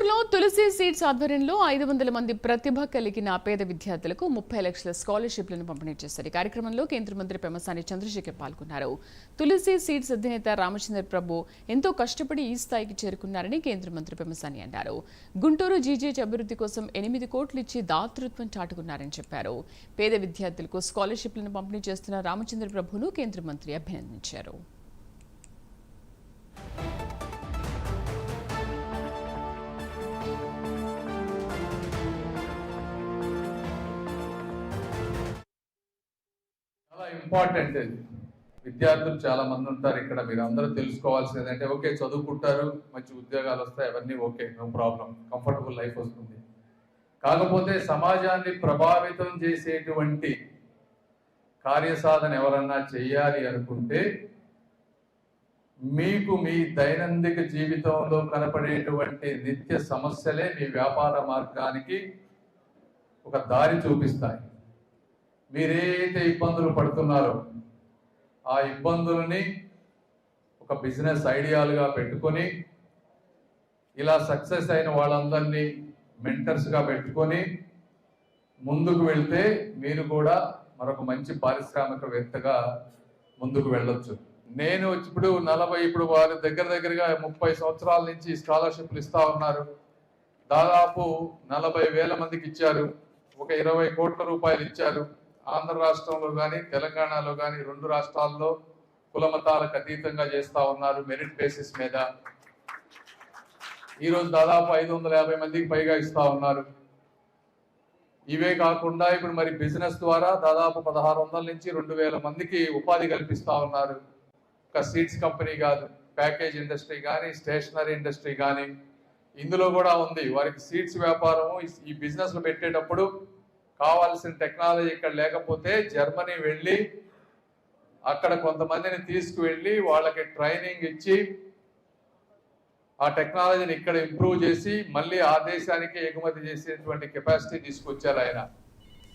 గుంటూరులో తులసి సీడ్స్ ఆధ్వర్యంలో 500 మంది ప్రతిభ కలిగిన పేద విద్యార్థులకు 30 లక్షల స్కాలర్షిప్లను పంపిణీ చేశారు. ఈ కార్యక్రమంలో కేంద్ర మంత్రి పెమ్మసాని చంద్రశేఖర్ పాల్గొన్నారు. తులసి సీడ్స్ అధినేత రామచంద్ర ప్రభు ఎంతో కష్టపడి ఈ స్థాయికి చేరుకున్నారని కేంద్ర మంత్రి పెమ్మసాని అన్నారు. గుంటూరు జీజీహెచ్ అభివృద్ధి కోసం 8 కోట్లు ఇచ్చి దాతృత్వం చాటుకున్నారని చెప్పారు. పేద విద్యార్థులకు స్కాలర్షిప్లను పంపిణీ చేస్తున్న రామచంద్ర ప్రభును కేంద్ర మంత్రి అభినందించారు. చాలా ఇంపార్టెంట్ ఇది. విద్యార్థులు చాలా మంది ఉంటారు ఇక్కడ. మీరు అందరూ తెలుసుకోవాల్సింది ఏంటంటే, ఓకే చదువుకుంటారు, మంచి ఉద్యోగాలు వస్తాయి, అవన్నీ okay, no problem, comfortable life వస్తుంది. కాకపోతే సమాజాన్ని ప్రభావితం చేసేటువంటి కార్యసాధన ఎవరన్నా చెయ్యాలి అనుకుంటే మీకు మీ దైనందిక జీవితంలో కనపడేటువంటి నిత్య సమస్యలే మీ వ్యాపార మార్గానికి ఒక దారి చూపిస్తాయి. మీరేదైతే ఇబ్బందులు పడుతున్నారో ఆ ఇబ్బందులని ఒక బిజినెస్ ఐడియాలుగా పెట్టుకొని ఇలా సక్సెస్ అయిన వాళ్ళందరినీ మెంటర్స్గా పెట్టుకొని ముందుకు వెళ్తే మీరు కూడా మరొక మంచి పారిశ్రామికవేత్తగా ముందుకు వెళ్ళొచ్చు. నేను ఇప్పుడు వారి దగ్గరగా 30 సంవత్సరాల నుంచి స్కాలర్షిప్లు ఇస్తా ఉన్నారు. దాదాపు 40,000 మందికి ఇచ్చారు. ఒక 20 కోట్ల రూపాయలు ఇచ్చారు. ఆంధ్ర రాష్ట్రంలో కానీ తెలంగాణలో కానీ 2 రాష్ట్రాల్లో కులమతాలకు అతీతంగా చేస్తా ఉన్నారు మెరిట్ బేసిస్ మీద. ఈరోజు దాదాపు 550 మందికి పైగా ఇస్తా ఉన్నారు. ఇవే కాకుండా ఇప్పుడు మరి బిజినెస్ ద్వారా దాదాపు 1600 నుంచి 2000 మందికి ఉపాధి కల్పిస్తా ఉన్నారు. ఒక సీడ్స్ కంపెనీ కాదు, ప్యాకేజ్ ఇండస్ట్రీ కానీ స్టేషనరీ ఇండస్ట్రీ కానీ ఇందులో కూడా ఉంది. వారికి సీడ్స్ వ్యాపారము ఈ బిజినెస్లు పెట్టేటప్పుడు కావాల్సిన టెక్నాలజీ ఇక్కడ లేకపోతే జర్మనీ వెళ్ళి అక్కడ కొంతమందిని తీసుకువెళ్ళి వాళ్ళకి ట్రైనింగ్ ఇచ్చి ఆ టెక్నాలజీని ఇక్కడ ఇంప్రూవ్ చేసి మళ్ళీ ఆ దేశానికి ఎగుమతి చేసేటువంటి కెపాసిటీ తీసుకొచ్చారు ఆయన.